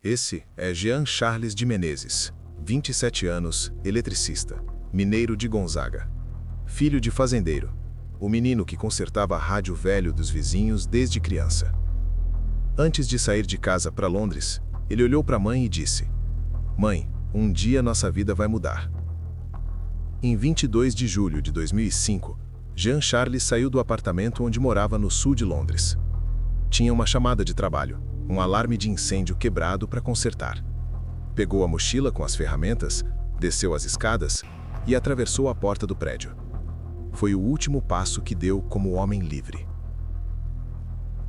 Esse é Jean Charles de Menezes, 27 anos, eletricista, mineiro de Gonzaga. Filho de fazendeiro, o menino que consertava rádio velho dos vizinhos desde criança. Antes de sair de casa para Londres, ele olhou para a mãe e disse: "Mãe, um dia nossa vida vai mudar." Em 22 de julho de 2005, Jean Charles saiu do apartamento onde morava no sul de Londres. Tinha uma chamada de trabalho, um alarme de incêndio quebrado para consertar. Pegou a mochila com as ferramentas, desceu as escadas e atravessou a porta do prédio. Foi o último passo que deu como homem livre.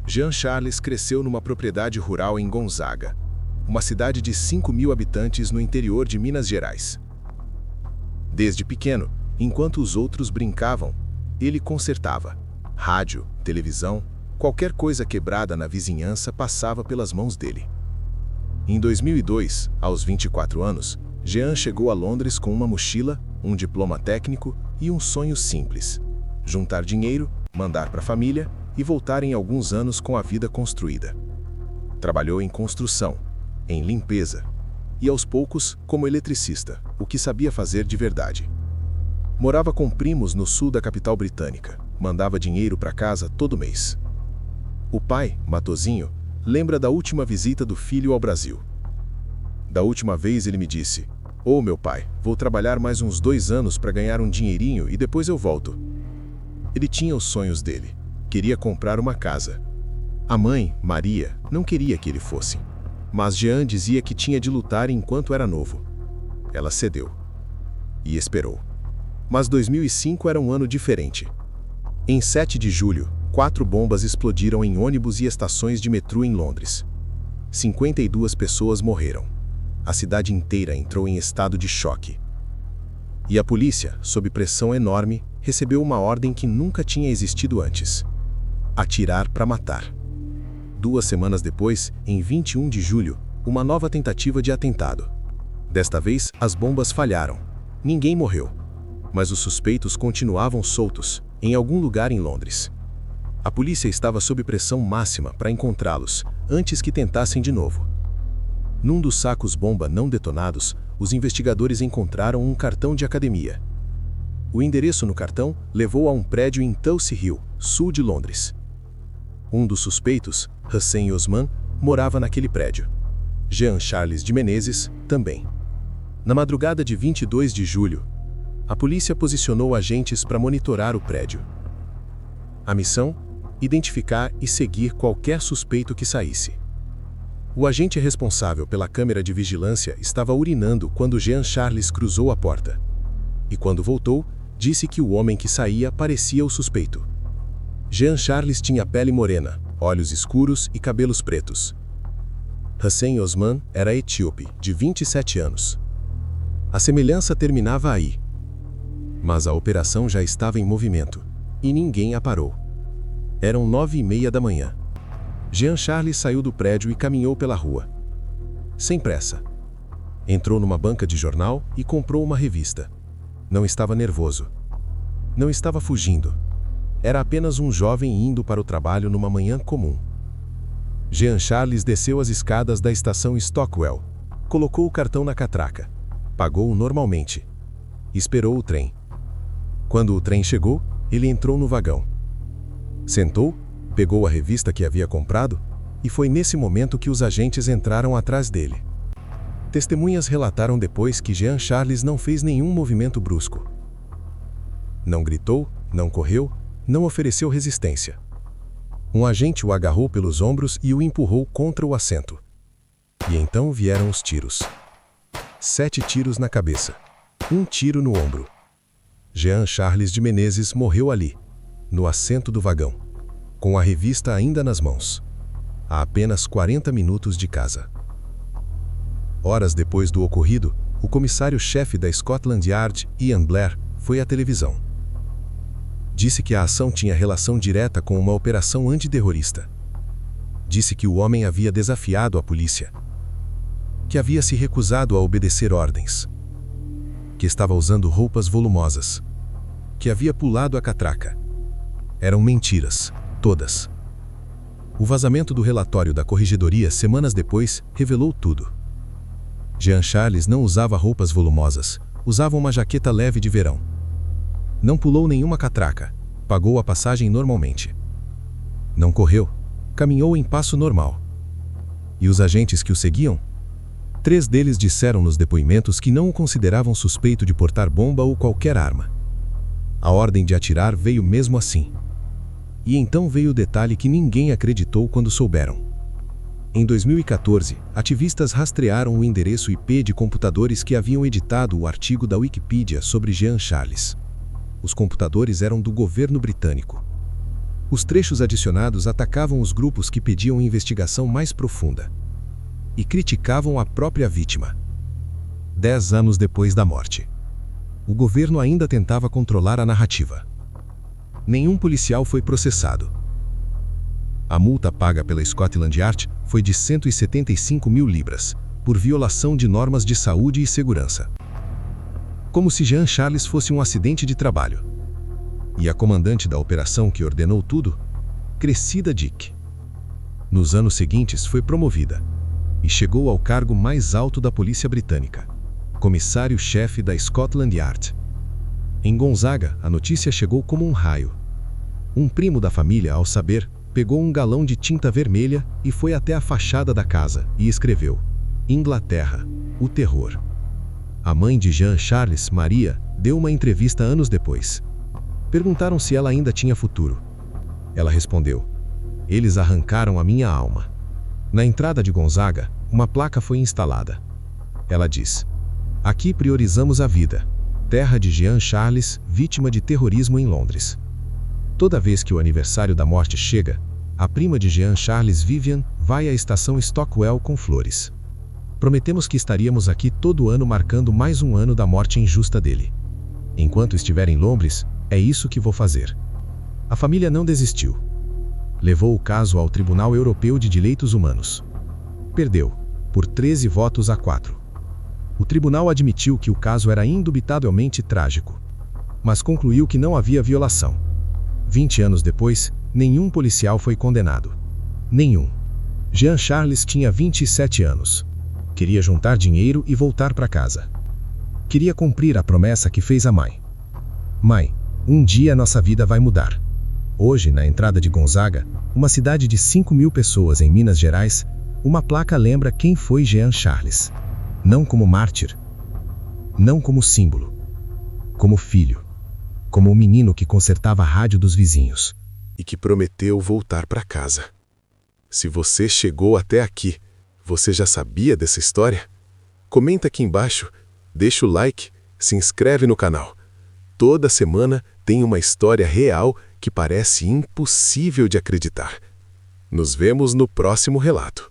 Jean Charles cresceu numa propriedade rural em Gonzaga, uma cidade de 5.000 habitantes no interior de Minas Gerais. Desde pequeno, enquanto os outros brincavam, ele consertava. Rádio, televisão, qualquer coisa quebrada na vizinhança passava pelas mãos dele. Em 2002, aos 24 anos, Jean chegou a Londres com uma mochila, um diploma técnico e um sonho simples: juntar dinheiro, mandar para a família e voltar em alguns anos com a vida construída. Trabalhou em construção, em limpeza e aos poucos como eletricista, o que sabia fazer de verdade. Morava com primos no sul da capital britânica, mandava dinheiro para casa todo mês. O pai, Matozinho, lembra da última visita do filho ao Brasil. Da última vez ele me disse: "Ô meu pai, vou trabalhar mais uns 2 anos para ganhar um dinheirinho e depois eu volto." Ele tinha os sonhos dele, queria comprar uma casa. A mãe, Maria, não queria que ele fosse, mas Jean dizia que tinha de lutar enquanto era novo. Ela cedeu. E esperou. Mas 2005 era um ano diferente. Em 7 de julho, 4 bombas explodiram em ônibus e estações de metrô em Londres. 52 pessoas morreram. A cidade inteira entrou em estado de choque. E a polícia, sob pressão enorme, recebeu uma ordem que nunca tinha existido antes: atirar para matar. 2 semanas depois, em 21 de julho, uma nova tentativa de atentado. Desta vez, as bombas falharam. Ninguém morreu. Mas os suspeitos continuavam soltos, em algum lugar em Londres. A polícia estava sob pressão máxima para encontrá-los, antes que tentassem de novo. Num dos sacos-bomba não detonados, os investigadores encontraram um cartão de academia. O endereço no cartão levou a um prédio em Tulse Hill, sul de Londres. Um dos suspeitos, Hussein Osman, morava naquele prédio. Jean Charles de Menezes também. Na madrugada de 22 de julho, a polícia posicionou agentes para monitorar o prédio. A missão: identificar e seguir qualquer suspeito que saísse. O agente responsável pela câmera de vigilância estava urinando quando Jean Charles cruzou a porta. E quando voltou, disse que o homem que saía parecia o suspeito. Jean Charles tinha pele morena, olhos escuros e cabelos pretos. Hussein Osman era etíope, de 27 anos. A semelhança terminava aí. Mas a operação já estava em movimento, e ninguém a parou. Eram 9h30 da manhã. Jean Charles saiu do prédio e caminhou pela rua. Sem pressa. Entrou numa banca de jornal e comprou uma revista. Não estava nervoso. Não estava fugindo. Era apenas um jovem indo para o trabalho numa manhã comum. Jean Charles desceu as escadas da estação Stockwell, colocou o cartão na catraca, pagou normalmente. Esperou o trem. Quando o trem chegou, ele entrou no vagão. Sentou, pegou a revista que havia comprado, e foi nesse momento que os agentes entraram atrás dele. Testemunhas relataram depois que Jean Charles não fez nenhum movimento brusco. Não gritou, não correu, não ofereceu resistência. Um agente o agarrou pelos ombros e o empurrou contra o assento. E então vieram os tiros. 7 tiros na cabeça. 1 tiro no ombro. Jean Charles de Menezes morreu ali, no assento do vagão, com a revista ainda nas mãos, a apenas 40 minutos de casa. Horas depois do ocorrido, o comissário-chefe da Scotland Yard, Ian Blair, foi à televisão. Disse que a ação tinha relação direta com uma operação antiterrorista. Disse que o homem havia desafiado a polícia, que havia se recusado a obedecer ordens, que estava usando roupas volumosas, que havia pulado a catraca. Eram mentiras, todas. O vazamento do relatório da corregedoria semanas depois revelou tudo. Jean Charles não usava roupas volumosas, usava uma jaqueta leve de verão. Não pulou nenhuma catraca, pagou a passagem normalmente. Não correu, caminhou em passo normal. E os agentes que o seguiam? 3 deles disseram nos depoimentos que não o consideravam suspeito de portar bomba ou qualquer arma. A ordem de atirar veio mesmo assim. E então veio o detalhe que ninguém acreditou quando souberam. Em 2014, ativistas rastrearam o endereço IP de computadores que haviam editado o artigo da Wikipedia sobre Jean Charles. Os computadores eram do governo britânico. Os trechos adicionados atacavam os grupos que pediam investigação mais profunda e criticavam a própria vítima. 10 anos depois da morte, o governo ainda tentava controlar a narrativa. Nenhum policial foi processado. A multa paga pela Scotland Yard foi de 175 mil libras, por violação de normas de saúde e segurança. Como se Jean Charles fosse um acidente de trabalho. E a comandante da operação que ordenou tudo? Cressida Dick. Nos anos seguintes foi promovida e chegou ao cargo mais alto da polícia britânica, comissário-chefe da Scotland Yard. Em Gonzaga, a notícia chegou como um raio. Um primo da família, ao saber, pegou um galão de tinta vermelha e foi até a fachada da casa e escreveu: Inglaterra, o terror. A mãe de Jean Charles, Maria, deu uma entrevista anos depois. Perguntaram se ela ainda tinha futuro. Ela respondeu: eles arrancaram a minha alma. Na entrada de Gonzaga, uma placa foi instalada. Ela diz: aqui priorizamos a vida. Terra de Jean Charles, vítima de terrorismo em Londres. Toda vez que o aniversário da morte chega, a prima de Jean Charles, Vivian, vai à estação Stockwell com flores. Prometemos que estaríamos aqui todo ano marcando mais um ano da morte injusta dele. Enquanto estiver em Londres, é isso que vou fazer. A família não desistiu. Levou o caso ao Tribunal Europeu de Direitos Humanos. Perdeu, por 13 votos a 4. O tribunal admitiu que o caso era indubitavelmente trágico, mas concluiu que não havia violação. 20 anos depois, nenhum policial foi condenado. Nenhum. Jean Charles tinha 27 anos. Queria juntar dinheiro e voltar para casa. Queria cumprir a promessa que fez à mãe. Mãe, um dia nossa vida vai mudar. Hoje, na entrada de Gonzaga, uma cidade de 5.000 pessoas em Minas Gerais, uma placa lembra quem foi Jean Charles. Não como mártir, não como símbolo, como filho, como o menino que consertava a rádio dos vizinhos. E que prometeu voltar para casa. Se você chegou até aqui, você já sabia dessa história? Comenta aqui embaixo, deixa o like, se inscreve no canal. Toda semana tem uma história real que parece impossível de acreditar. Nos vemos no próximo relato.